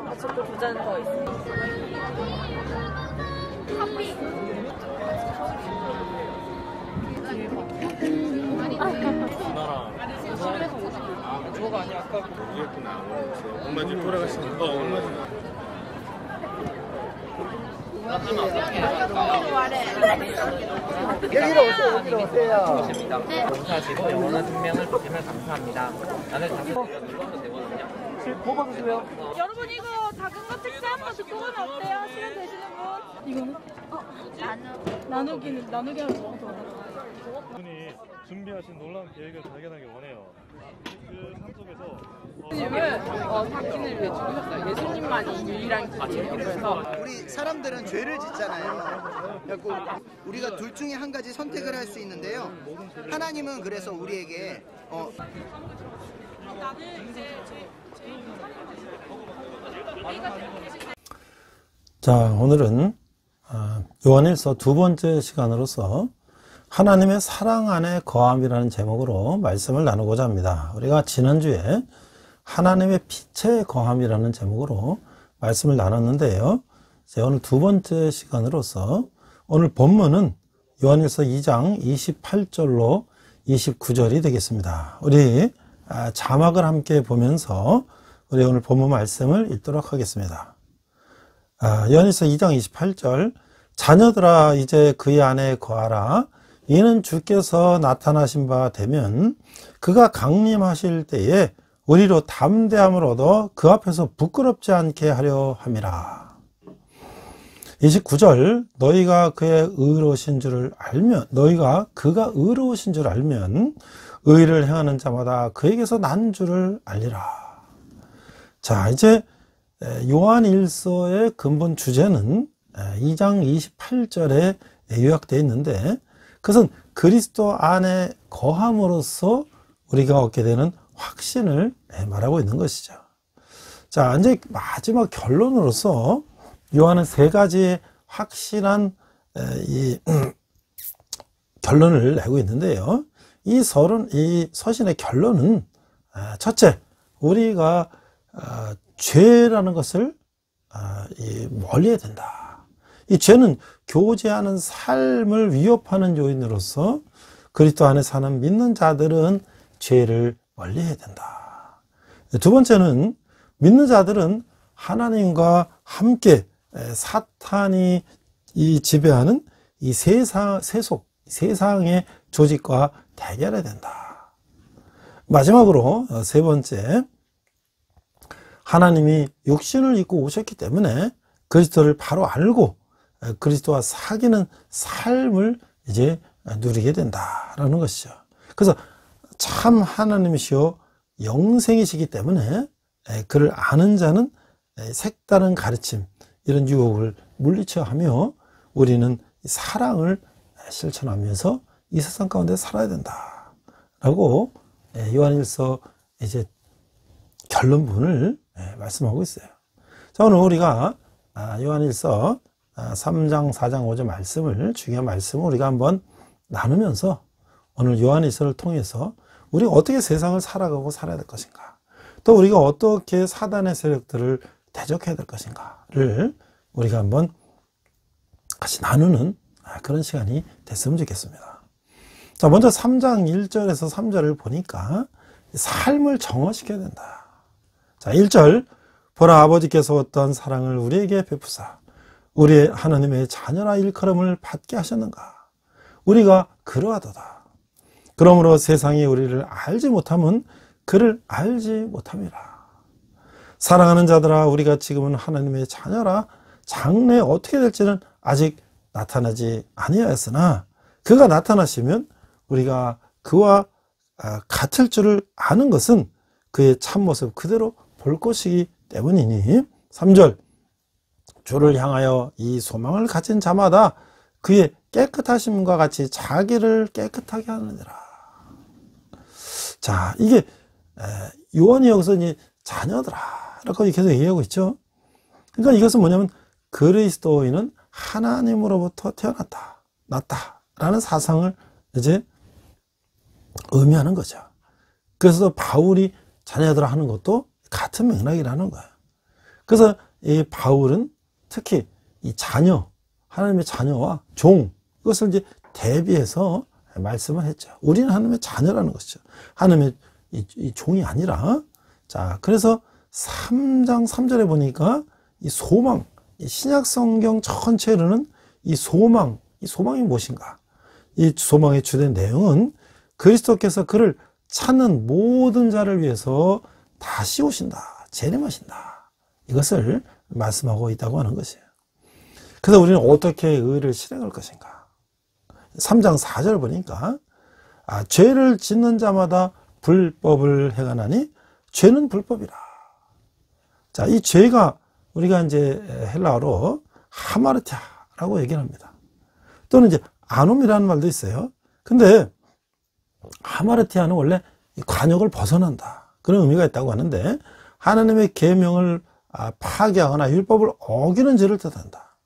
아직도 2잔 더 있어. 저거가 아니야 아까 모르겠구나. 엄마 집 돌아가시는 엄마 집. 여기로 오세요. 여기로 오세요. 봉사하시고 영원한 생명을 주시면 감사합니다. 나는 뽑아주세요. 여러분 이거 작은 거 책자 한번 듣고 보면 어때요? 시간 되시는 분? 이거는? 나누기 하는 거. 분이 준비하신 놀라운 계획을 발견하기 원해요. 그 삶 속에서 예수님을 닦기를 위해 죽으셨어요. 예수님만이 유일한 길이라서. 우리 사람들은 죄를 짓잖아요. 그래서 우리가 둘 중에 한 가지 선택을 할 수 있는데요. 하나님은 그래서 우리에게 자, 오늘은 요한일서 두 번째 시간으로서 하나님의 사랑 안에 거함이라는 제목으로 말씀을 나누고자 합니다. 우리가 지난주에 하나님의 빛의 거함이라는 제목으로 말씀을 나눴는데요. 오늘 두 번째 시간으로서 오늘 본문은 요한일서 2장 28절로 29절이 되겠습니다. 우리 자막을 함께 보면서 우리 오늘 본문 말씀을 읽도록 하겠습니다. 요한일서 2장 28절, 자녀들아 이제 그의 안에 거하라. 이는 주께서 나타나신 바 되면 그가 강림하실 때에 우리로 담대함을 얻어 그 앞에서 부끄럽지 않게 하려 함이라. 29절, 너희가 그의 의로우신 줄을 알면, 너희가 그가 의로우신 줄 알면 의를 행하는 자마다 그에게서 난 줄을 알리라. 자, 이제 요한일서의 근본 주제는 2장 28절에 요약되어 있는데, 그것은 그리스도 안에 거함으로써 우리가 얻게 되는 확신을 말하고 있는 것이죠. 자, 이제 마지막 결론으로서 요한은 세 가지의 확실한 결론을 내고 있는데요. 이 서신의 결론은 첫째, 우리가 죄라는 것을 멀리해야 된다. 이 죄는 교제하는 삶을 위협하는 요인으로서 그리스도 안에 사는 믿는 자들은 죄를 멀리해야 된다. 두 번째는 믿는 자들은 하나님과 함께 사탄이 지배하는 이 세상의 조직과 대결해야 된다. 마지막으로 세 번째, 하나님이 육신을 입고 오셨기 때문에 그리스도를 바로 알고 그리스도와 사귀는 삶을 이제 누리게 된다라는 것이죠. 그래서 참 하나님이시여 영생이시기 때문에 그를 아는 자는 색다른 가르침, 이런 유혹을 물리쳐야 하며 우리는 사랑을 실천하면서 이 세상 가운데 살아야 된다라고 요한일서 이제 결론문을 말씀하고 있어요. 자, 오늘 우리가 요한일서 3장, 4장, 5절 말씀을, 중요한 말씀을 우리가 한번 나누면서 오늘 요한일서를 통해서 우리가 어떻게 세상을 살아가고 살아야 될 것인가, 또 우리가 어떻게 사단의 세력들을 대적해야 될 것인가를 우리가 한번 같이 나누는 그런 시간이 됐으면 좋겠습니다. 자, 먼저 3장 1절에서 3절을 보니까 삶을 정화시켜야 된다. 자, 1절, 보라 아버지께서 어떠한 사랑을 우리에게 베푸사 우리의 하나님의 자녀라 일컬음을 받게 하셨는가. 우리가 그러하도다. 그러므로 세상이 우리를 알지 못함은 그를 알지 못함이라. 사랑하는 자들아, 우리가 지금은 하나님의 자녀라. 장래 어떻게 될지는 아직 나타나지 아니하였으나 그가 나타나시면 우리가 그와 같을 줄을 아는 것은 그의 참모습 그대로 볼 것이기 때문이니. 3절, 주를 향하여 이 소망을 가진 자마다 그의 깨끗하심과 같이 자기를 깨끗하게 하느니라. 자, 이게 요한이 여기서 이제 자녀들아 라고 계속 얘기하고 있죠. 그러니까 이것은 뭐냐면 그리스도인은 하나님으로부터 태어났다, 났다 라는 사상을 이제 의미하는 거죠. 그래서 바울이 자녀들아 하는 것도 같은 맥락이라는 거예요. 그래서 이 바울은 특히 이 자녀, 하나님의 자녀와 종, 그것을 이제 대비해서 말씀을 했죠. 우리는 하나님의 자녀라는 것이죠. 하나님의 이 종이 아니라. 자, 그래서 3장 3절에 보니까 이 소망, 이 신약 성경 전체로는 이 소망이 무엇인가? 이 소망의 주된 내용은 그리스도께서 그를 찾는 모든 자를 위해서 다시 오신다, 재림하신다. 이것을 말씀하고 있다고 하는 것이에요. 그래서 우리는 어떻게 의를 실행할 것인가? 3장 4절 보니까 죄를 짓는 자마다 불법을 행하나니 죄는 불법이라. 자, 이 죄가 우리가 이제 헬라어로 하마르티아라고 얘기를 합니다. 또는 이제 아놈이라는 말도 있어요. 근데 하마르티아는 원래 관역을 벗어난다, 그런 의미가 있다고 하는데, 하나님의 계명을 파괴하거나 율법을 어기는 죄를 뜻한다.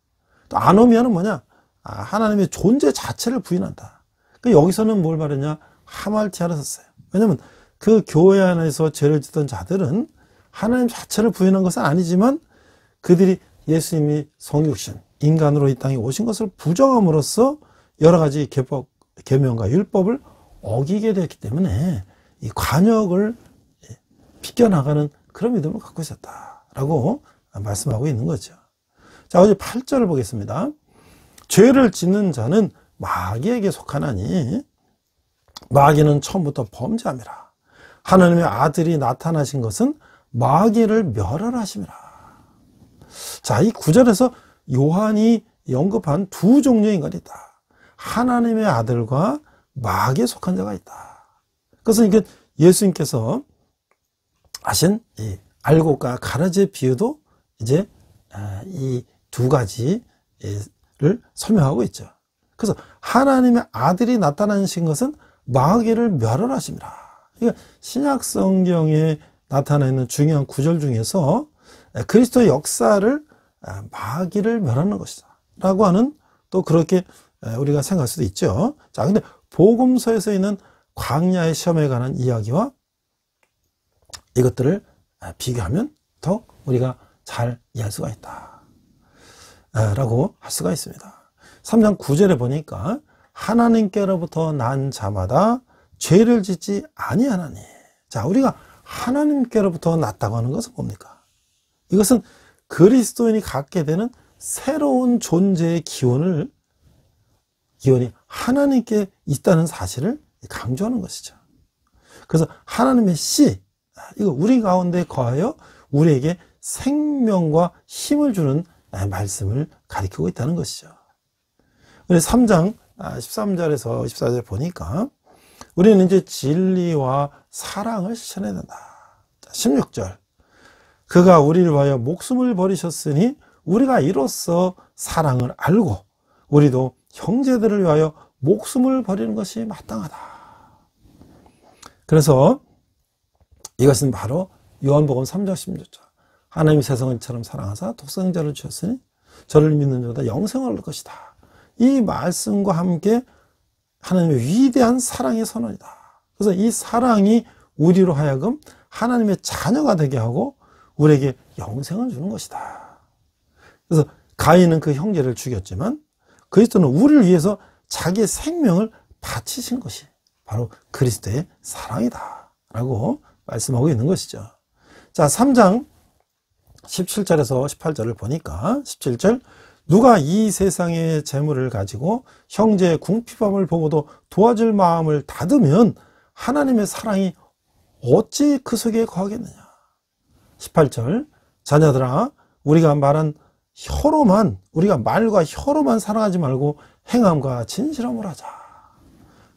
또 아노미아는 뭐냐? 하나님의 존재 자체를 부인한다. 여기서는 뭘 말했냐? 하마르티아를 썼어요. 왜냐하면 그 교회 안에서 죄를 짓던 자들은 하나님 자체를 부인한 것은 아니지만 그들이 예수님이 성육신, 인간으로 이 땅에 오신 것을 부정함으로써 여러 가지 계법, 계명과 율법을 어기게 되었기 때문에 이 관역을 비껴나가는 그런 믿음을 갖고 있었다라고 말씀하고 있는 거죠. 자, 이제 8절을 보겠습니다. 죄를 짓는 자는 마귀에게 속하나니 마귀는 처음부터 범죄함이라. 하나님의 아들이 나타나신 것은 마귀를 멸하심이라. 자, 이 9절에서 요한이 언급한 두 종류의 인간이 있다. 하나님의 아들과 마귀에 속한 자가 있다. 그래서 이게 예수님께서 하신 이 알곡과 가라지의 비유도 이제 이 두 가지를 설명하고 있죠. 그래서 하나님의 아들이 나타나신 것은 마귀를 멸하심이라. 그러니까 신약 성경에 나타나 있는 중요한 구절 중에서 그리스도의 역사를 마귀를 멸하는 것이다 라고 하는, 또 그렇게 우리가 생각할 수도 있죠. 자, 근데 복음서에서 있는 광야의 시험에 관한 이야기와 이것들을 비교하면 더 우리가 잘 이해할 수가 있다 라고 할 수가 있습니다. 3장 9절에 보니까 하나님께로부터 난 자마다 죄를 짓지 아니하나니. 자, 우리가 하나님께로부터 났다고 하는 것은 뭡니까? 이것은 그리스도인이 갖게 되는 새로운 존재의 기원이 하나님께 있다는 사실을 강조하는 것이죠. 그래서 하나님의 씨, 이거 우리 가운데 거하여 우리에게 생명과 힘을 주는 말씀을 가리키고 있다는 것이죠. 우리 3장 13절에서 14절 보니까 우리는 이제 진리와 사랑을 실천해야 된다. 16절, 그가 우리를 위하여 목숨을 버리셨으니 우리가 이로써 사랑을 알고 우리도 형제들을 위하여 목숨을 버리는 것이 마땅하다. 그래서 이것은 바로 요한복음 3장 16절, 하나님이 세상을 이처럼 사랑하사 독생자를 주셨으니 저를 믿는 자마다 영생을 얻을 것이다. 이 말씀과 함께 하나님의 위대한 사랑의 선언이다. 그래서 이 사랑이 우리로 하여금 하나님의 자녀가 되게 하고 우리에게 영생을 주는 것이다. 그래서 가인은 그 형제를 죽였지만 그리스도는 우리를 위해서 자기의 생명을 바치신 것이 바로 그리스도의 사랑이다 라고 말씀하고 있는 것이죠. 자, 3장 17절에서 18절을 보니까 17절, 누가 이 세상의 재물을 가지고 형제의 궁핍함을 보고도 도와줄 마음을 닫으면 하나님의 사랑이 어찌 그 속에 거하겠느냐. 18절, 자녀들아, 우리가 말과 혀로만 사랑하지 말고 행함과 진실함을 하자.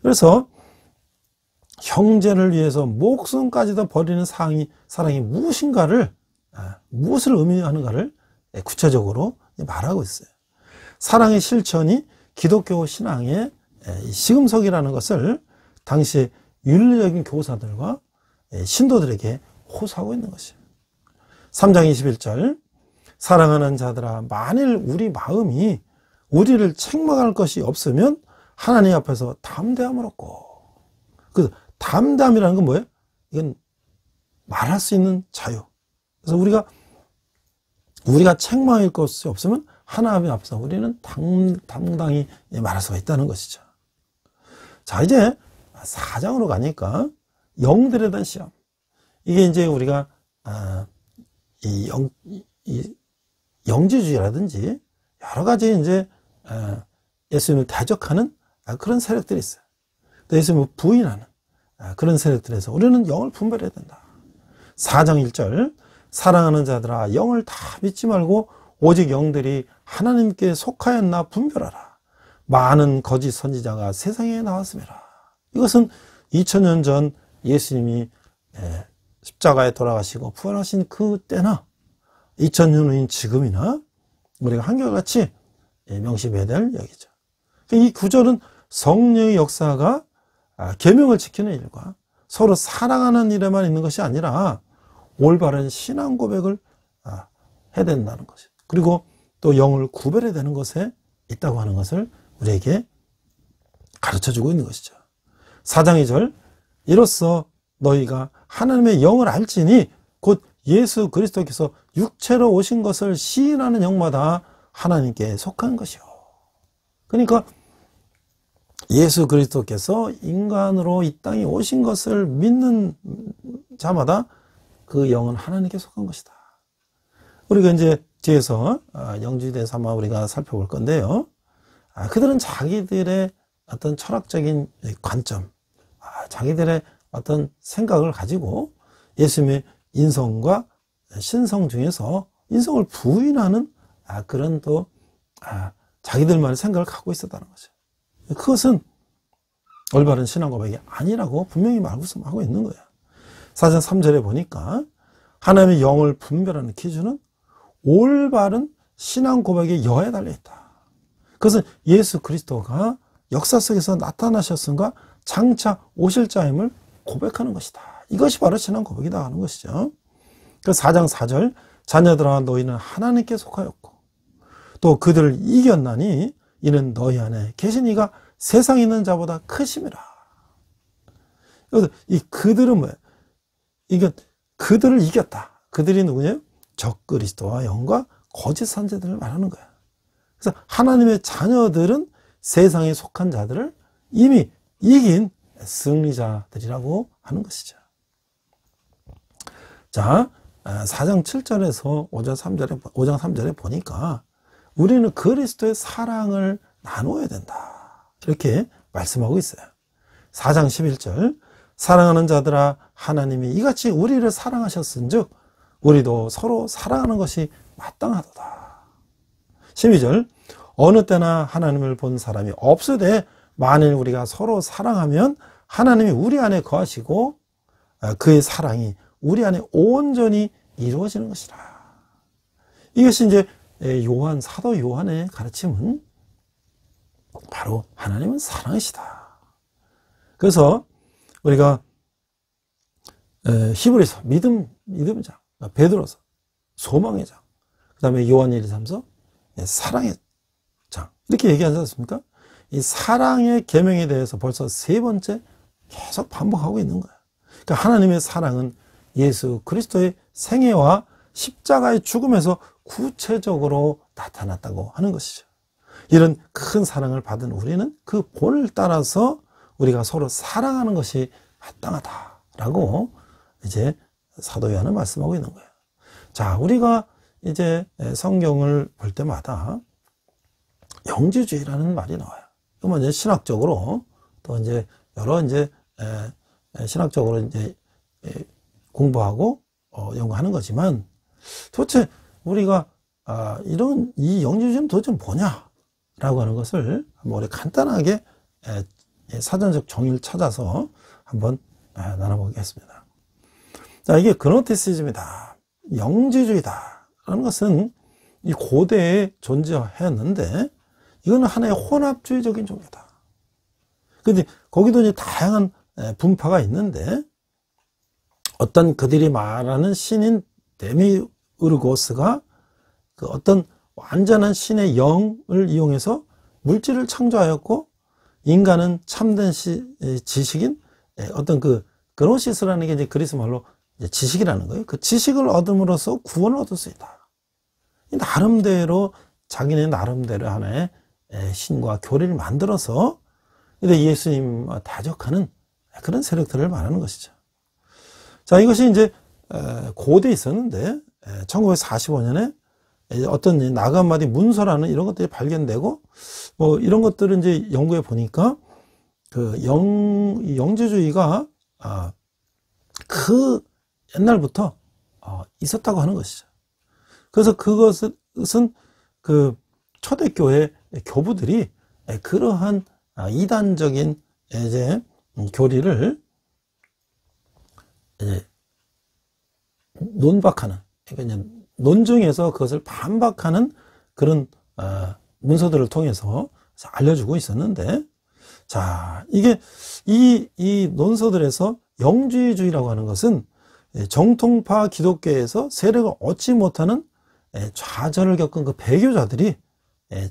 그래서 형제를 위해서 목숨까지도 버리는 사랑이 무엇을 의미하는가를 구체적으로 말하고 있어요. 사랑의 실천이 기독교 신앙의 시금석이라는 것을 당시 윤리적인 교사들과 신도들에게 호소하고 있는 것이에요. 3장 21절, 사랑하는 자들아, 만일 우리 마음이 우리를 책망할 것이 없으면 하나님 앞에서 담대함을 얻고, 그 담대함이라는 건 뭐예요? 이건 말할 수 있는 자유. 그래서 우리가 책망할 것이 없으면 하나님 앞에서 우리는 당당히 말할 수가 있다는 것이죠. 자, 이제 4장으로 가니까 영들에 대한 시험. 이게 이제 우리가 영지주의라든지 여러 가지 이제 예수님을 대적하는 그런 세력들이 있어요. 또 예수님을 부인하는 그런 세력들에서 우리는 영을 분별해야 된다. 4장 1절 사랑하는 자들아 영을 다 믿지 말고 오직 영들이 하나님께 속하였나 분별하라. 많은 거짓 선지자가 세상에 나왔음이라. 이것은 2000년 전 예수님이 십자가에 돌아가시고 부활하신 그때나 2000년 후인 지금이나 우리가 한결같이 명심해야 될 얘기죠. 이 구절은 성령의 역사가 계명을 지키는 일과 서로 사랑하는 일에만 있는 것이 아니라 올바른 신앙 고백을 해야 된다는 것이죠. 그리고 또 영을 구별해야 되는 것에 있다고 하는 것을 우리에게 가르쳐주고 있는 것이죠. 4장 2절 이로써 너희가 하나님의 영을 알지니 곧 예수 그리스도께서 육체로 오신 것을 시인하는 영마다 하나님께 속한 것이요. 그러니까 예수 그리스도께서 인간으로 이 땅에 오신 것을 믿는 자마다 그 영은 하나님께 속한 것이다. 우리가 이제 뒤에서 영주에 대해서 아마 우리가 살펴볼 건데요. 그들은 자기들의 어떤 철학적인 관점, 자기들의 어떤 생각을 가지고 예수님의 인성과 신성 중에서 인성을 부인하는 그런 또 자기들만의 생각을 갖고 있었다는 거죠. 그것은 올바른 신앙 고백이 아니라고 분명히 말씀하고 있는 거예요. 4장 3절에 보니까 하나님의 영을 분별하는 기준은 올바른 신앙 고백의 여에 달려있다. 그것은 예수 그리스도가 역사 속에서 나타나셨음과 장차 오실 자임을 고백하는 것이다. 이것이 바로 신앙 고백이다 하는 것이죠. 그 4장 4절 자녀들아 너희는 하나님께 속하였고 또 그들을 이겼나니 이는 너희 안에 계신 이가 세상에 있는 자보다 크심이라. 이 그들은 뭐예요? 이게 그들을 이겼다. 그들이 누구냐? 적그리스도와 영과 거짓 선지자들을 말하는 거야. 그래서 하나님의 자녀들은 세상에 속한 자들을 이미 이긴 승리자들이라고 하는 것이죠. 자, 4장 7절에서 5장 3절에 보니까 우리는 그리스도의 사랑을 나누어야 된다. 이렇게 말씀하고 있어요. 4장 11절 사랑하는 자들아 하나님이 이같이 우리를 사랑하셨은즉 우리도 서로 사랑하는 것이 마땅하도다. 12절 어느 때나 하나님을 본 사람이 없으되 만일 우리가 서로 사랑하면 하나님이 우리 안에 거하시고 그의 사랑이 우리 안에 온전히 이루어지는 것이라. 이것이 이제 사도 요한의 가르침은 바로 하나님은 사랑이시다. 그래서 우리가 히브리서 믿음의 장, 베드로서 소망의 장, 그 다음에 요한 1, 2, 3서 사랑의 장 이렇게 얘기하지 않습니까? 이 사랑의 계명에 대해서 벌써 3번째 계속 반복하고 있는 거예요. 그러니까 하나님의 사랑은 예수 그리스도의 생애와 십자가의 죽음에서 구체적으로 나타났다고 하는 것이죠. 이런 큰 사랑을 받은 우리는 그 본을 따라서 우리가 서로 사랑하는 것이 마땅하다라고 이제 사도 요한은 말씀하고 있는 거예요. 자, 우리가 이제 성경을 볼 때마다 영지주의라는 말이 나와요. 그러면 이제 신학적으로 또 이제 여러 이제 신학적으로 이제 공부하고 연구하는 거지만 도대체 우리가 이런 이 영지주의는 도대체 뭐냐라고 하는 것을 한번 우리 간단하게 사전적 정의를 찾아서 한번 나눠보겠습니다. 자, 이게 그노티시즘이다, 영지주의다라는 것은 이 고대에 존재했는데 이거는 하나의 혼합주의적인 종교다. 근데 거기도 이제 다양한 분파가 있는데 어떤 그들이 말하는 신인 데미우르고스가 그 어떤 완전한 신의 영을 이용해서 물질을 창조하였고 인간은 참된 지식인 어떤 그 그노시스라는 게 이제 그리스 말로 이제 지식이라는 거예요. 그 지식을 얻음으로써 구원을 얻을 수 있다. 나름대로 자기네 나름대로 하나의 신과 교리를 만들어서 예수님 대적하는 그런 세력들을 말하는 것이죠. 자, 이것이 이제 고대에 있었는데 1945년에 어떤 나가마디 문서라는 이런 것들이 발견되고 뭐 이런 것들을 이제 연구해 보니까 그 영지주의가 그 옛날부터 있었다고 하는 것이죠. 그래서 그것은 그 초대교회 교부들이 그러한 이단적인 이제 교리를 이제 논박하는, 그러니까 이제 논증에서 그것을 반박하는 그런 문서들을 통해서 알려주고 있었는데, 자, 이게 이 논서들에서 영지주의라고 하는 것은 정통파 기독교에서 세력을 얻지 못하는 좌절을 겪은 그 배교자들이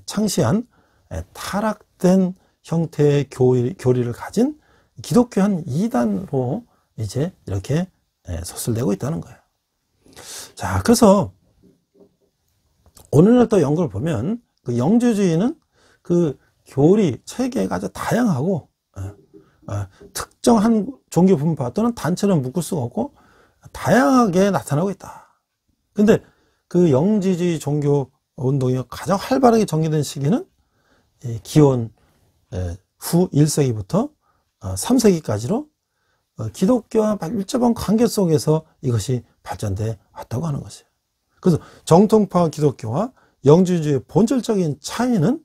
창시한 타락된 형태의 교리를 가진 기독교 한 이단으로 이제 이렇게 소설되고 있다는 거예요. 자, 그래서 오늘날 또 연구를 보면 그 영지주의는 그 교리 체계가 아주 다양하고 특정한 종교 분파 또는 단체로 묶을 수가 없고 다양하게 나타나고 있다. 근데 그 영지주의 종교 운동이 가장 활발하게 전개된 시기는 기원 후 1세기부터 3세기까지로 기독교와 밀접한 관계 속에서 이것이 발전돼 왔다고 하는 것이에요. 그래서 정통파 기독교와 영지주의의 본질적인 차이는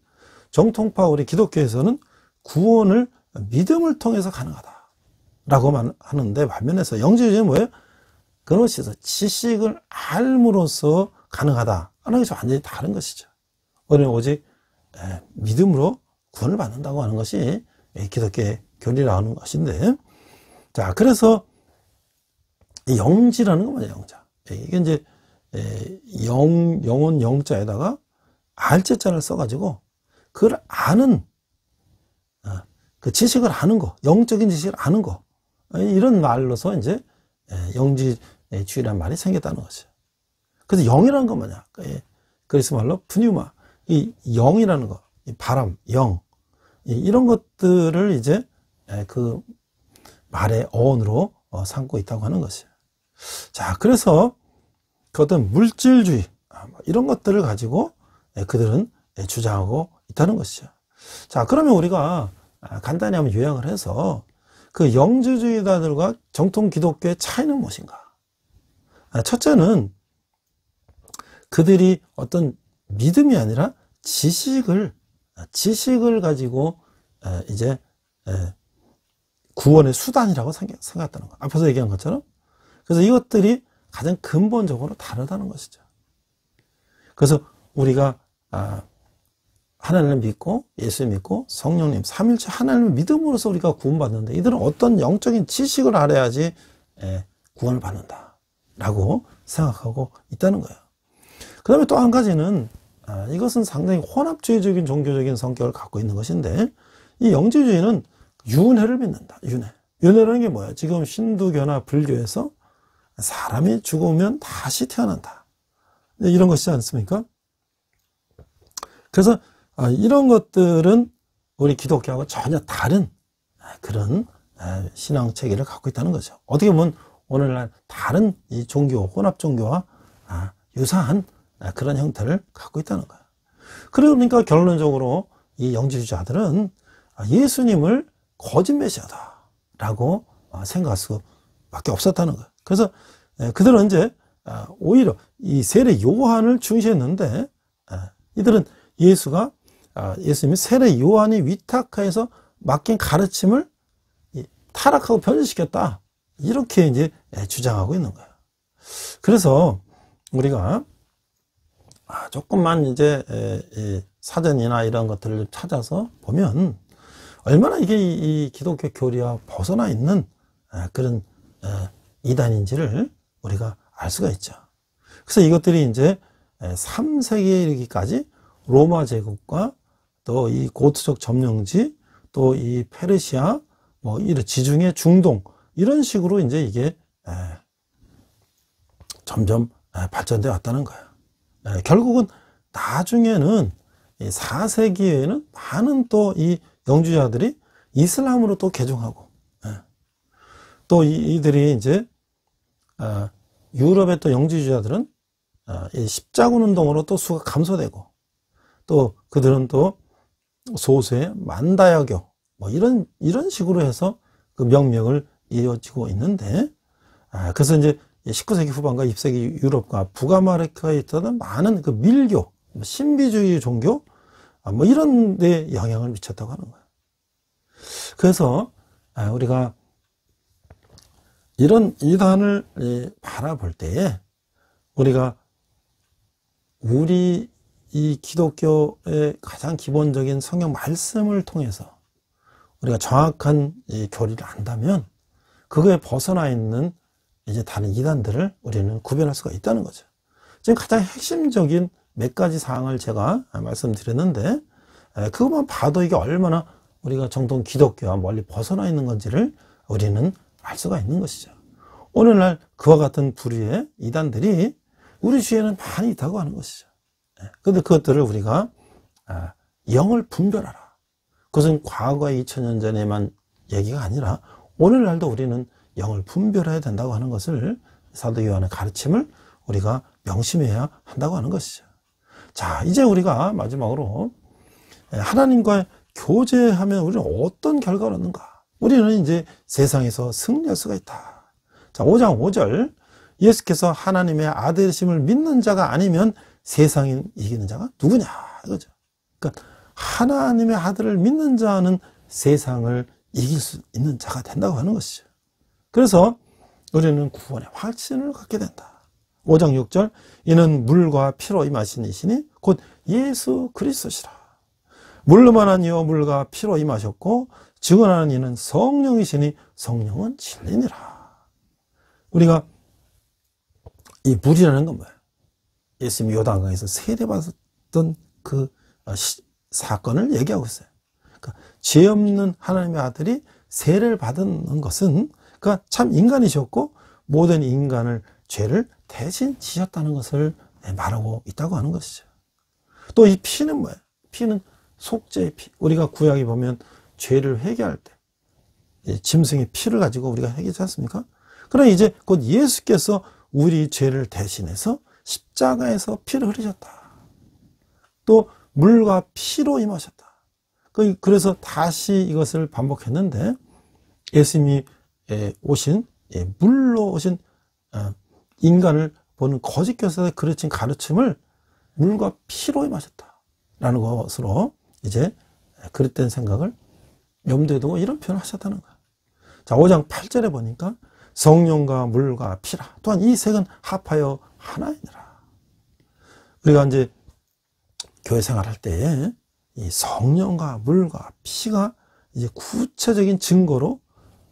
정통파 우리 기독교에서는 구원을 믿음을 통해서 가능하다라고 하는데, 반면에서 영지주의는 뭐예요? 그것에서 지식을 알므로써 가능하다라는 것이 완전히 다른 것이죠. 우리는 오직 믿음으로 구원을 받는다고 하는 것이 기독교의 교리라고 하는 것인데, 자, 그래서 영지라는 건 뭐냐, 영자. 이게 이제 영혼 영자에다가 알제자를 써가지고 그걸 아는, 그 지식을 아는 거, 영적인 지식을 아는 거, 이런 말로서 이제 영지주의라는 말이 생겼다는 거죠. 그래서 영이라는 건 뭐냐, 그리스 말로 푸뉴마, 이 영이라는 거, 이 바람, 영, 이런 것들을 이제 그 말의 어원으로 삼고 있다고 하는 것이에요. 자, 그래서 그 어떤 물질주의 이런 것들을 가지고 그들은 주장하고 있다는 것이죠. 자, 그러면 우리가 간단히 한번 요약을 해서 그 영지주의자들과 정통 기독교의 차이는 무엇인가? 첫째는 그들이 어떤 믿음이 아니라 지식을 가지고 이제 구원의 수단이라고 생각했다는 거. 앞에서 얘기한 것처럼. 그래서 이것들이 가장 근본적으로 다르다는 것이죠. 그래서 우리가 하나님을 믿고 예수 믿고 성령님 삼일체 하나님을 믿음으로써 우리가 구원받는데, 이들은 어떤 영적인 지식을 알아야지 구원을 받는다라고 생각하고 있다는 거예요. 그 다음에 또 한 가지는 이것은 상당히 혼합주의적인 종교적인 성격을 갖고 있는 것인데, 이 영지주의는 윤회를 믿는다. 윤회라는 게 뭐야? 지금 힌두교나 불교에서 사람이 죽으면 다시 태어난다, 이런 것이지 않습니까? 그래서 이런 것들은 우리 기독교하고 전혀 다른 그런 신앙 체계를 갖고 있다는 거죠. 어떻게 보면 오늘날 다른 이 종교, 혼합 종교와 유사한 그런 형태를 갖고 있다는 거예요. 그러니까 결론적으로 이 영지주의자들은 예수님을 거짓 메시아다라고 생각할 수밖에 없었다는 거예요. 그래서 그들은 이제 오히려 이 세례 요한을 중시했는데, 이들은 예수님이 세례 요한이 위탁하여서 맡긴 가르침을 타락하고 변질시켰다, 이렇게 이제 주장하고 있는 거예요. 그래서 우리가 조금만 이제 사전이나 이런 것들을 찾아서 보면 얼마나 이게 이 기독교 교리와 벗어나 있는 그런 이단인지를 우리가 알 수가 있죠. 그래서 이것들이 이제 3세기에 이르기까지 로마 제국과 또 이 고트적 점령지, 또 이 페르시아, 뭐 이런 지중해, 중동 이런 식으로 이제 이게 점점 발전되어 왔다는 거예요. 결국은 나중에는 4세기에는 많은 또 이 영주자들이 이슬람으로 또 개종하고, 또 이들이 이제 유럽의 또 영주주자들은 이 십자군 운동으로 또 수가 감소되고, 또 그들은 또 소수의 만다야교 뭐 이런 식으로 해서 그 명명을 이어지고 있는데, 그래서 이제 19세기 후반과 20세기 유럽과 북아메리카에 있던 많은 그 밀교, 신비주의 종교 뭐 이런 데 영향을 미쳤다고 하는 거예요. 그래서 우리가 이런 이단을 바라볼 때에 우리가 우리 이 기독교의 가장 기본적인 성경 말씀을 통해서 우리가 정확한 이 교리를 안다면 그거에 벗어나 있는 이제 다른 이단들을 우리는 구별할 수가 있다는 거죠. 지금 가장 핵심적인 몇 가지 사항을 제가 말씀드렸는데, 그것만 봐도 이게 얼마나 우리가 정통 기독교와 멀리 벗어나 있는 건지를 우리는 알 수가 있는 것이죠. 오늘날 그와 같은 부류의 이단들이 우리 주위에는 많이 있다고 하는 것이죠. 그런데 그것들을 우리가 영을 분별하라. 그것은 과거의 2000년 전에만 얘기가 아니라 오늘날도 우리는 영을 분별해야 된다고 하는 것을 사도 요한의 가르침을 우리가 명심해야 한다고 하는 것이죠. 자, 이제 우리가 마지막으로 하나님과의 교제하면 우리는 어떤 결과를 얻는가? 우리는 이제 세상에서 승리할 수가 있다. 자, 5장 5절 예수께서 하나님의 아들이심을 믿는 자가 아니면 세상인 이기는 자가 누구냐 이거죠. 그러니까 하나님의 아들을 믿는 자는 세상을 이길 수 있는 자가 된다고 하는 것이죠. 그래서 우리는 구원의 확신을 갖게 된다. 5장 6절 이는 물과 피로 임하신 이시니 곧 예수 그리스도시라. 물로만 한 이요 물과 피로 임하셨고 증언하는 이는 성령이시니 성령은 진리니라. 우리가 이 물이라는 건 뭐예요? 예수님이 요단강에서 세례받았던 그 사건을 얘기하고 있어요. 그러니까 죄 없는 하나님의 아들이 세례를 받은 것은 그러니까 참 인간이셨고 모든 인간을 죄를 대신 지셨다는 것을 말하고 있다고 하는 것이죠. 또 이 피는 뭐예요? 피는 속죄의 피. 우리가 구약에 보면 죄를 회개할 때 짐승의 피를 가지고 우리가 회개하지 않습니까? 그러나 이제 곧 예수께서 우리 죄를 대신해서 십자가에서 피를 흘리셨다. 또 물과 피로 임하셨다. 그래서 다시 이것을 반복했는데 예수님이 오신 물로 오신 인간을 보는 거짓 교사의 그르친 가르침을 물과 피로 임하셨다라는 것으로 이제 그릇된 생각을 염두에 두고 이런 표현을 하셨다는 거예요. 자, 5장 8절에 보니까 성령과 물과 피라. 또한 이 색은 합하여 하나이니라. 우리가 이제 교회 생활할 때에 이 성령과 물과 피가 이제 구체적인 증거로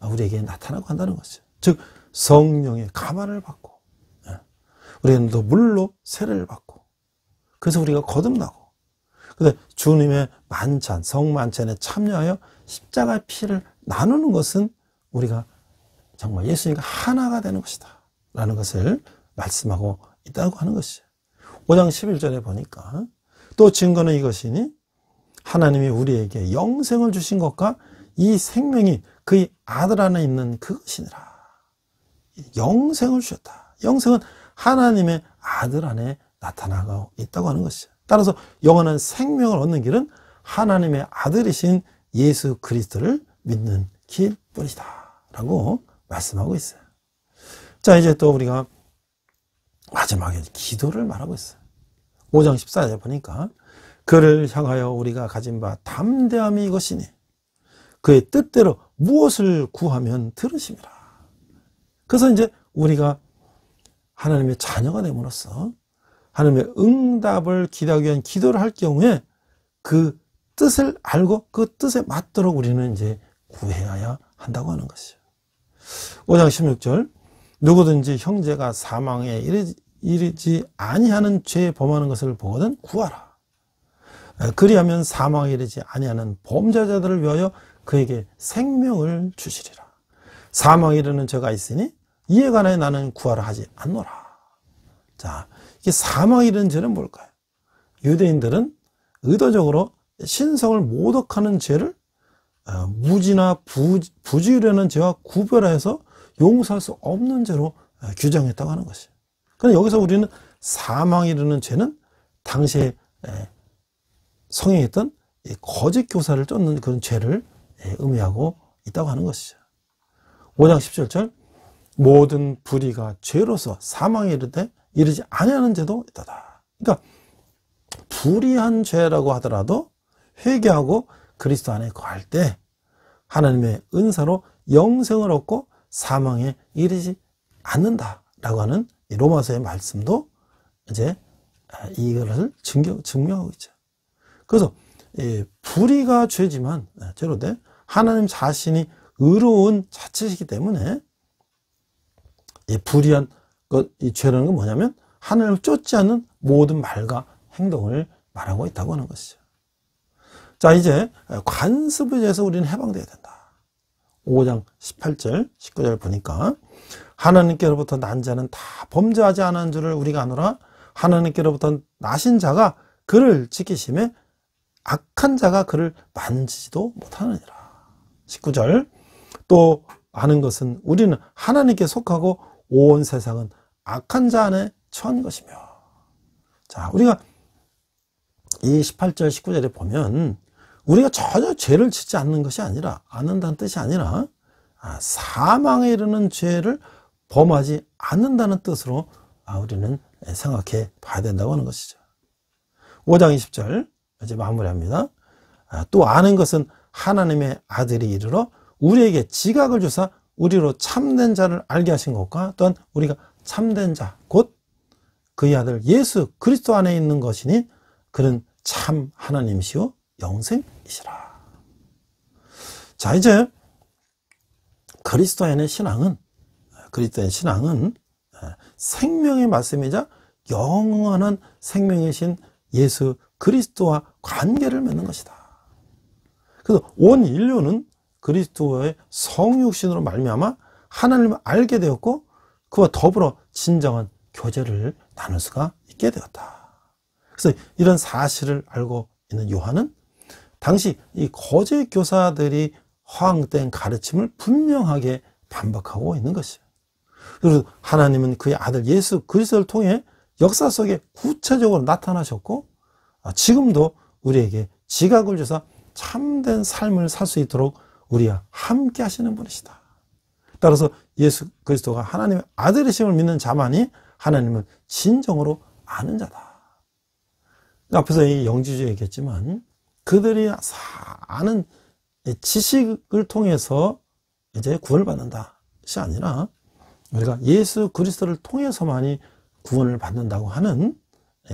우리에게 나타나고 한다는 것이죠. 즉 성령의 감화를 받고 우리는 또 물로 세례를 받고 그래서 우리가 거듭나고 근데 주님의 만찬, 성만찬에 참여하여 십자가의 피를 나누는 것은 우리가 정말 예수님과 하나가 되는 것이다 라는 것을 말씀하고 있다고 하는 것이죠. 5장 11절에 보니까 또 증거는 이것이니 하나님이 우리에게 영생을 주신 것과 이 생명이 그의 아들 안에 있는 그것이니라. 영생을 주셨다. 영생은 하나님의 아들 안에 나타나고 있다고 하는 것이죠. 따라서 영원한 생명을 얻는 길은 하나님의 아들이신 예수 그리스도를 믿는 길뿐이다 라고 말씀하고 있어요. 자, 이제 또 우리가 마지막에 기도를 말하고 있어요. 5장 14절에 보니까 그를 향하여 우리가 가진 바 담대함이 이것이니 그의 뜻대로 무엇을 구하면 들으심이라. 그래서 이제 우리가 하나님의 자녀가 됨으로써 하나님의 응답을 기대하기 위한 기도를 할 경우에 그 뜻을 알고 그 뜻에 맞도록 우리는 이제 구해야 한다고 하는 것이죠. 5장 16절 누구든지 형제가 사망에 이르지 아니하는 죄에 범하는 것을 보거든 구하라. 그리하면 사망에 이르지 아니하는 범죄자들을 위하여 그에게 생명을 주시리라. 사망에 이르는 죄가 있으니 이에 관하여 나는 구하라 하지 않노라. 자, 이게 사망에 이르는 죄는 뭘까요? 유대인들은 의도적으로 신성을 모독하는 죄를 무지나 부지르려는 죄와 구별해서 용서할 수 없는 죄로 규정했다고 하는 것이에요. 그런데 여기서 우리는 사망에 이르는 죄는 당시에 성행했던 거짓 교사를 쫓는 그런 죄를 의미하고 있다고 하는 것이죠. 5장 17절 모든 불의가 죄로서 사망에 이르지 아니하는 죄도 있다다. 그러니까 불의한 죄라고 하더라도 회개하고 그리스도 안에 거할 때 하나님의 은사로 영생을 얻고 사망에 이르지 않는다라고 하는 로마서의 말씀도 이제 이것을 증명하고 있죠. 그래서 불의가 죄지만 죄로되 하나님 자신이 의로운 자체이기 때문에 이 불의한 이 죄라는 건 뭐냐면 하나님을 쫓지 않는 모든 말과 행동을 말하고 있다고 하는 것이죠. 자, 이제 관습에 대해서 우리는 해방되어야 된다. 5장 18절 19절 보니까 하나님께로부터 난 자는 다 범죄하지 않은 줄을 우리가 아노라. 하나님께로부터 나신 자가 그를 지키심에 악한 자가 그를 만지지도 못하느니라. 19절 또 아는 것은 우리는 하나님께 속하고 온 세상은 악한 자 안에 처한 것이며. 자, 우리가 이 18절 19절에 보면 우리가 전혀 죄를 짓지 않는 것이 아니라, 않는다는 뜻이 아니라 사망에 이르는 죄를 범하지 않는다는 뜻으로 우리는 생각해 봐야 된다고 하는 것이죠. 5장 20절 이제 마무리합니다. 또 아는 것은 하나님의 아들이 이르러 우리에게 지각을 주사 우리로 참된 자를 알게 하신 것과 또한 우리가 참된 자 곧 그의 아들 예수 그리스도 안에 있는 것이니 그는 참 하나님이시오 영생이시라. 자, 이제 그리스도인의 신앙은 생명의 말씀이자 영원한 생명이신 예수 그리스도와 관계를 맺는 것이다. 그래서 온 인류는 그리스도의 성육신으로 말미암아 하나님을 알게 되었고 그와 더불어 진정한 교제를 나눌 수가 있게 되었다. 그래서 이런 사실을 알고 있는 요한은 당시 이 거짓 교사들이 허황된 가르침을 분명하게 반박하고 있는 것이에요. 그래서 하나님은 그의 아들 예수 그리스도를 통해 역사 속에 구체적으로 나타나셨고 지금도 우리에게 지각을 주사 참된 삶을 살 수 있도록 우리와 함께 하시는 분이시다. 따라서 예수 그리스도가 하나님의 아들이심을 믿는 자만이 하나님을 진정으로 아는 자다. 앞에서 이 영지주에 얘기했지만 그들이 아는 지식을 통해서 이제 구원을 받는다 것이 아니라 우리가 예수 그리스도를 통해서만이 구원을 받는다고 하는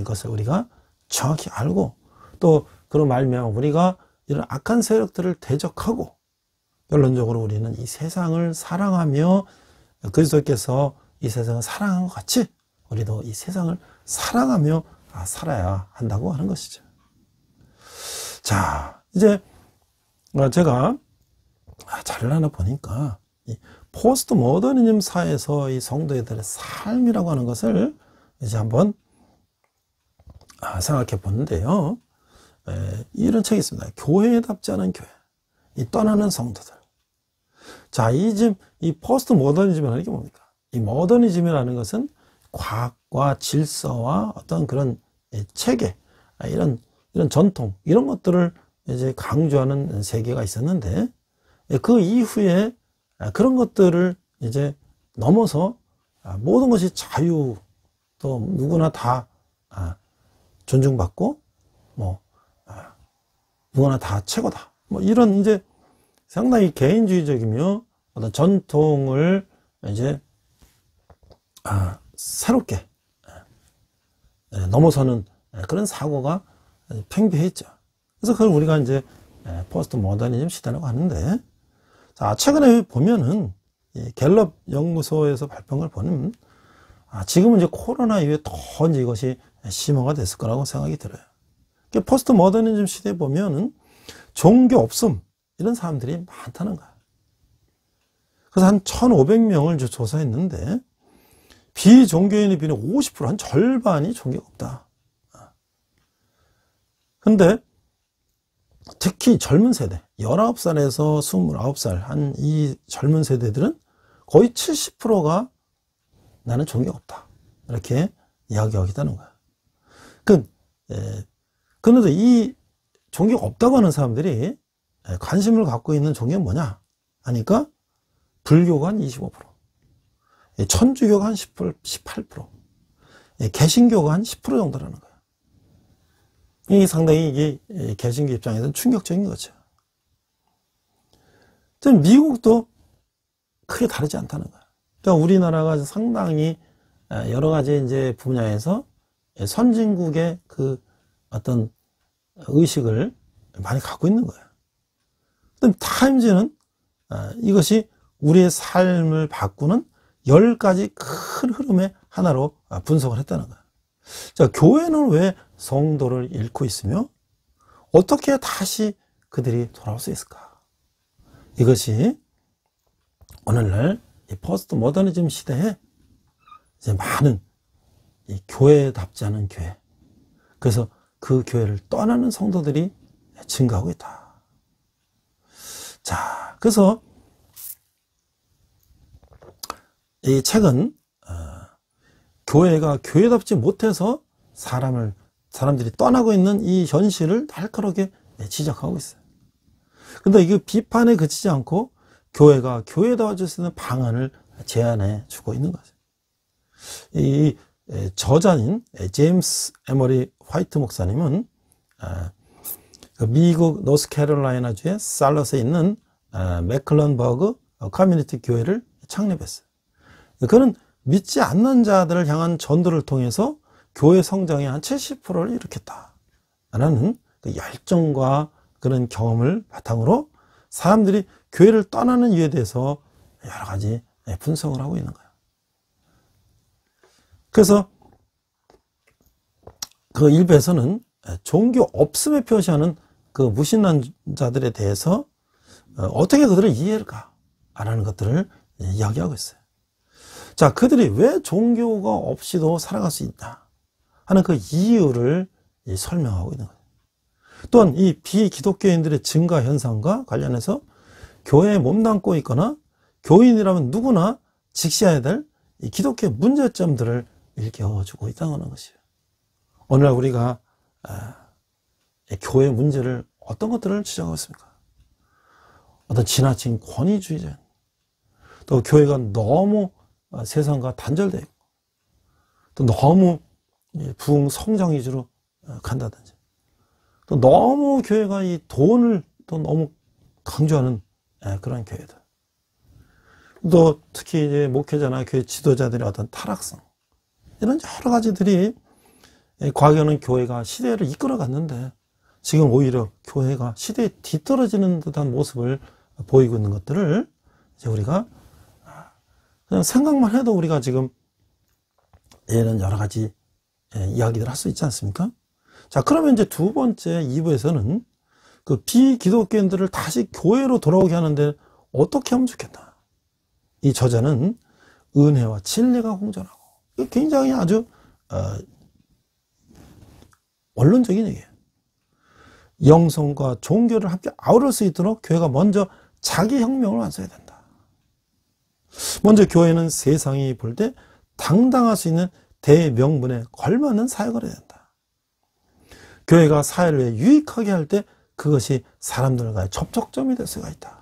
것을 우리가 정확히 알고 또 그런 말미암아 우리가 이런 악한 세력들을 대적하고 결론적으로 우리는 이 세상을 사랑하며 그리스도께서 이 세상을 사랑한 것 같이 우리도 이 세상을 사랑하며 살아야 한다고 하는 것이죠. 자, 이제 제가 자료를 하나 보니까 이 포스트 모더니즘 사회에서 이 성도들의 삶이라고 하는 것을 이제 한번 생각해 보는데요. 이런 책이 있습니다. 교회답지 않은 교회, 이 떠나는 성도들. 자, 이 포스트 모더니즘이라는 게 뭡니까? 이 모더니즘이라는 것은 과학과 질서와 어떤 그런 체계, 이런 전통, 이런 것들을 이제 강조하는 세계가 있었는데, 그 이후에 그런 것들을 이제 넘어서 모든 것이 자유, 또 누구나 다 존중받고, 누구나 다 최고다. 이런 이제 상당히 개인주의적이며 어떤 전통을 이제 새롭게 넘어서는 그런 사고가 팽배했죠. 그래서 그걸 우리가 이제 포스트 모더니즘 시대라고 하는데, 자, 최근에 보면은 갤럽 연구소에서 발표한 걸 보면 지금은 이제 코로나 이후에 더 이제 이것이 심화가 됐을 거라고 생각이 들어요. 포스트 모더니즘 시대에 보면은 종교 없음, 이런 사람들이 많다는 거야. 그래서 한 1,500명을 조사했는데 비종교인의 비는 50%, 한 절반이 종교가 없다. 근데 특히 젊은 세대, 19살에서 29살 한 이 젊은 세대들은 거의 70%가 나는 종교가 없다. 이렇게 이야기하겠다는 거야. 그런데 이 종교가 없다고 하는 사람들이 관심을 갖고 있는 종교는 뭐냐 하니까 불교가 한 25%, 천주교가 한 18%, 개신교가 한 10% 정도라는 거야. 이게 상당히 이게 개신교 입장에서는 충격적인 거죠. 미국도 크게 다르지 않다는 거야. 그러니까 우리나라가 상당히 여러 가지 이제 분야에서 선진국의 그 어떤 의식을 많이 갖고 있는 거예요. 타임즈는 이것이 우리의 삶을 바꾸는 10가지 큰 흐름의 하나로 분석을 했다는 거예요. 자, 교회는 왜 성도를 잃고 있으며 어떻게 다시 그들이 돌아올 수 있을까? 이것이 오늘날 이 포스트 모더니즘 시대에 이제 많은 이 교회답지 않은 교회, 그래서 그 교회를 떠나는 성도들이 증가하고 있다. 자, 그래서 이 책은 교회가 교회답지 못해서 사람들이 떠나고 있는 이 현실을 날카롭게 지적하고 있어요. 근데 이게 비판에 그치지 않고 교회가 교회다워질 수 있는 방안을 제안해 주고 있는 거죠. 이 저자인 제임스 에머리 화이트 목사님은 미국 노스캐롤라이나주의 살럿에 있는 맥클런버그 커뮤니티 교회를 창립했어요. 그는 믿지 않는 자들을 향한 전도를 통해서 교회 성장의 한 70%를 일으켰다라는 그 열정과 그런 경험을 바탕으로 사람들이 교회를 떠나는 이유에 대해서 여러 가지 분석을 하고 있는 거예요. 그래서 그 일부에서는 종교 없음을 표시하는 그 무신론자들에 대해서 어떻게 그들을 이해할까? 라는 것들을 이야기하고 있어요. 자, 그들이 왜 종교가 없이도 살아갈 수 있나 하는 그 이유를 설명하고 있는 거예요. 또한 이 비기독교인들의 증가 현상과 관련해서 교회에 몸담고 있거나 교인이라면 누구나 직시해야 될 이 기독교의 문제점들을 일깨워주고 있다는 것이에요. 오늘날 우리가 교회 문제를 어떤 것들을 지적하고 있습니까? 어떤 지나친 권위주의자, 또 교회가 너무 세상과 단절되어 있고, 또 너무 부흥 성장 위주로 간다든지, 또 너무 교회가 이 돈을 또 너무 강조하는 그런 교회들, 또 특히 이제 목회자나 교회 지도자들의 어떤 타락성, 이런 여러 가지들이 과거에는 교회가 시대를 이끌어갔는데 지금 오히려 교회가 시대에 뒤떨어지는 듯한 모습을 보이고 있는 것들을 이제 우리가 그냥 생각만 해도 우리가 지금 이런 여러 가지 이야기들 할 수 있지 않습니까? 자, 그러면 이제 두 번째 2부에서는 그 비기독교인들을 다시 교회로 돌아오게 하는데 어떻게 하면 좋겠나? 이 저자는 은혜와 진리가 공존하고, 굉장히 아주 원론적인 얘기예요. 영성과 종교를 함께 아우를 수 있도록 교회가 먼저 자기 혁명을 완수해야 된다. 먼저 교회는 세상이 볼 때 당당할 수 있는 대명분에 걸맞는 사역을 해야 된다. 교회가 사회를 위해 유익하게 할 때 그것이 사람들과의 접촉점이 될 수가 있다.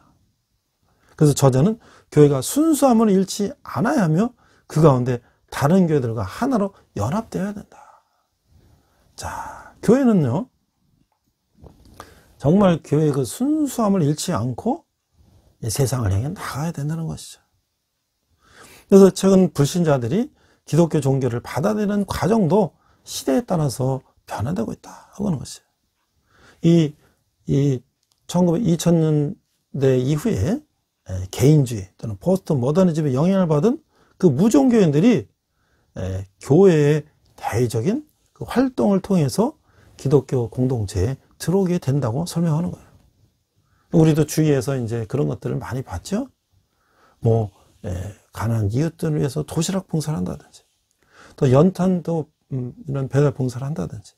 그래서 저자는 교회가 순수함을 잃지 않아야 하며 그 가운데 다른 교회들과 하나로 연합되어야 된다. 자, 교회는요, 정말 교회의 그 순수함을 잃지 않고 세상을 향해 나가야 된다는 것이죠. 그래서 최근 불신자들이 기독교 종교를 받아들이는 과정도 시대에 따라서 변화되고 있다고 하는 것이죠. 이 2000년대 이후에 개인주의 또는 포스트 모더니즘에 영향을 받은 그 무종교인들이 교회의 대외적인 그 활동을 통해서 기독교 공동체에 들어오게 된다고 설명하는 거예요. 우리도 주위에서 이제 그런 것들을 많이 봤죠. 뭐 가난한 이웃들을 위해서 도시락 봉사를 한다든지, 또 연탄도 이런 배달 봉사를 한다든지,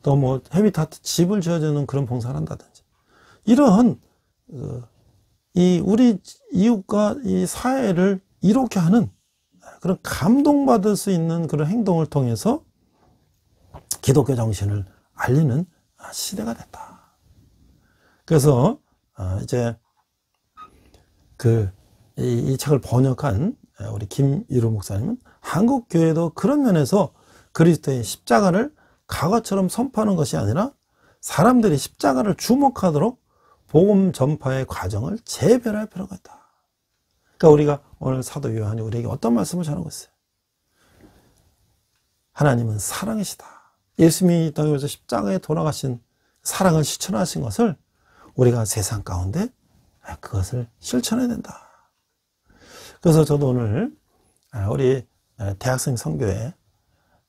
또 뭐 헤비타트 집을 지어주는 그런 봉사를 한다든지, 이런 이 우리 이웃과 이 사회를 이롭게 하는 그런 감동받을 수 있는 그런 행동을 통해서 기독교 정신을 알리는 시대가 됐다. 그래서 이제 이 책을 번역한 우리 김일우 목사님은 한국 교회도 그런 면에서 그리스도의 십자가를 과거처럼 선포하는 것이 아니라 사람들이 십자가를 주목하도록 복음 전파의 과정을 재별할 필요가 있다. 그러니까 우리가 오늘 사도 요한이 우리에게 어떤 말씀을 전하고 있어요? 하나님은 사랑이시다. 예수님이 이 땅에 오셔서 십자가에 돌아가신 사랑을 실천하신 것을 우리가 세상 가운데 그것을 실천해야 된다. 그래서 저도 오늘 우리 대학생 선교회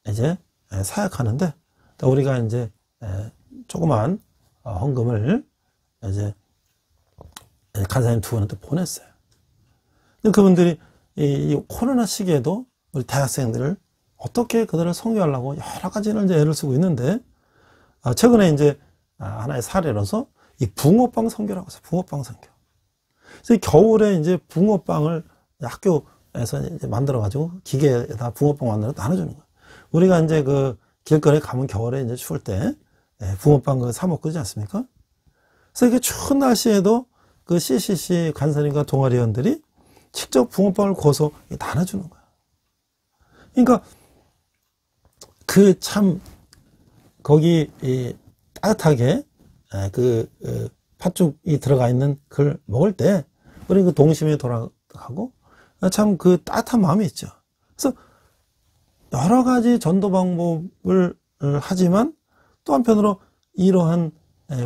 이제 사역하는데, 우리가 이제 조그만 헌금을 이제 간사님 두 분한테 보냈어요. 근데 그분들이 이 코로나 시기에도 우리 대학생들을 어떻게 그들을 선교하려고 여러 가지를 이제 애를 쓰고 있는데, 최근에 이제 하나의 사례로서 이 붕어빵 선교라고 해서 붕어빵 선교. 그래서 겨울에 이제 붕어빵을 학교에서 이제 만들어가지고 기계에다 붕어빵 만들어 나눠주는 거예요. 우리가 이제 그 길거리에 가면 겨울에 이제 추울 때 붕어빵 그 사 먹고 그러지 않습니까? 그래서 이게 추운 날씨에도 그 CCC 간사님과 동아리원들이 직접 붕어빵을 구워서 나눠주는 거예요. 그러니까 그 참 거기 따뜻하게 팥죽이 들어가 있는 그걸 먹을 때 우리 그 동심에 돌아가고 참 그 따뜻한 마음이 있죠. 그래서 여러 가지 전도 방법을 하지만 또 한편으로 이러한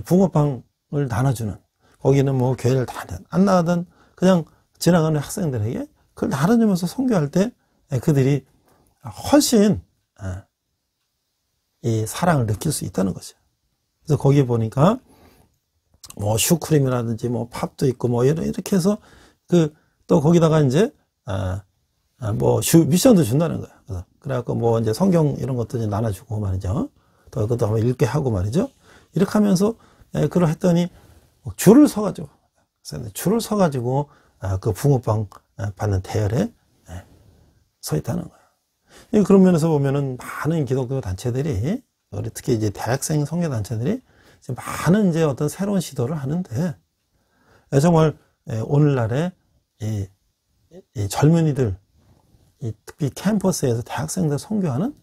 붕어빵을 나눠주는, 거기는 뭐 교회를 다 안 나가던 그냥 지나가는 학생들에게 그걸 나눠주면서 선교할 때 그들이 훨씬 이 사랑을 느낄 수 있다는 거죠. 그래서 거기 보니까 뭐 슈크림이라든지 뭐 팝도 있고 뭐 이렇게 해서 또 거기다가 이제 뭐 미션도 준다는 거야. 그래갖고 뭐 이제 성경 이런 것도 이제 나눠주고 말이죠. 또 그것도 한번 읽게 하고 말이죠. 이렇게 하면서 그걸 했더니 줄을 서가지고 그 붕어빵 받는 대열에 서 있다는 거야. 그런 면에서 보면은 많은 기독교 단체들이, 우리 특히 이제 대학생 선교 단체들이 많은 이제 어떤 새로운 시도를 하는데, 정말 오늘날에 이 젊은이들, 특히 캠퍼스에서 대학생들 선교하는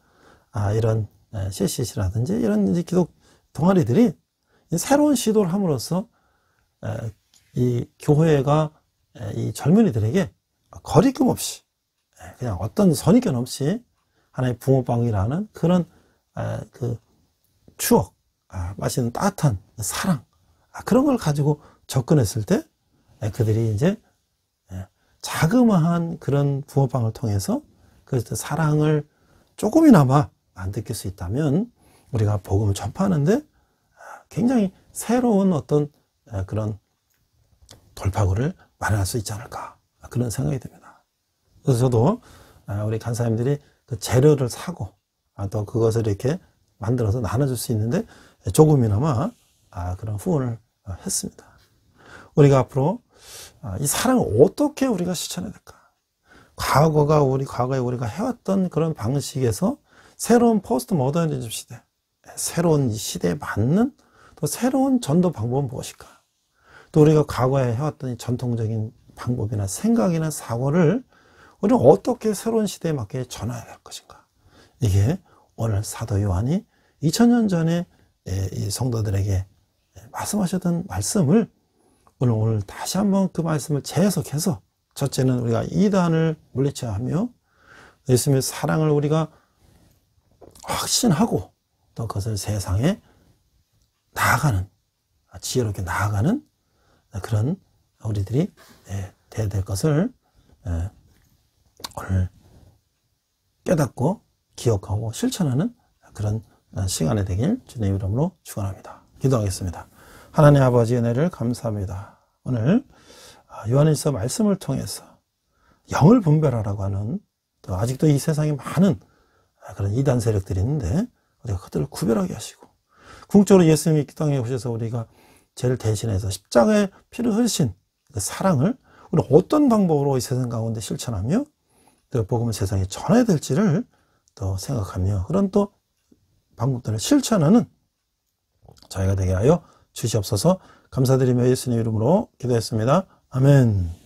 이런 CCC라든지 이런 이제 기독 동아리들이 새로운 시도를 함으로써 이 교회가 이 젊은이들에게 거리낌 없이 그냥 어떤 선입견 없이 하나의 붕어빵이라는 그런 그 추억, 맛있는 따뜻한 사랑, 그런 걸 가지고 접근했을 때 그들이 이제 자그마한 그런 붕어빵을 통해서 그 사랑을 조금이나마 느낄 수 있다면 우리가 복음을 전파하는데 굉장히 새로운 어떤 그런 돌파구를 마련할 수 있지 않을까, 그런 생각이 듭니다. 그래서 저도 우리 간사님들이 그 재료를 사고 또 그것을 이렇게 만들어서 나눠줄 수 있는데 조금이나마 그런 후원을 했습니다. 우리가 앞으로 이 사랑을 어떻게 우리가 실천해야 될까? 과거에 우리가 해왔던 그런 방식에서 새로운 포스트 모더니즘 시대, 새로운 시대에 맞는 또 새로운 전도 방법은 무엇일까? 또 우리가 과거에 해왔던 이 전통적인 방법이나 생각이나 사고를 우리는 어떻게 새로운 시대에 맞게 전환해야 할 것인가? 이게 오늘 사도 요한이 2000년 전에 이 성도들에게 말씀하셨던 말씀을 오늘 다시 한번 그 말씀을 재해석해서, 첫째는 우리가 이단을 물리쳐야 하며 예수님의 사랑을 우리가 확신하고 또 그것을 세상에 나아가는, 지혜롭게 나아가는 그런 우리들이 돼야 될 것을 오늘 깨닫고 기억하고 실천하는 그런 시간이 되길 주님의 이름으로 축원합니다. 기도하겠습니다. 하나님 아버지의 은혜를 감사합니다. 오늘 요한일서 말씀을 통해서 영을 분별하라고 하는, 또 아직도 이 세상에 많은 그런 이단 세력들이 있는데 우리가 그들을 구별하게 하시고, 궁극적으로 예수님이 이 땅에 오셔서 우리가 죄를 대신해서 십자가의 피를 흘리신 그 사랑을 우리 어떤 방법으로 이 세상 가운데 실천하며 그 복음을 세상에 전해야 될지를 또 생각하며, 그런 또 방법들을 실천하는 저희가 되게 하여 주시옵소서. 감사드리며 예수님 이름으로 기도했습니다. 아멘.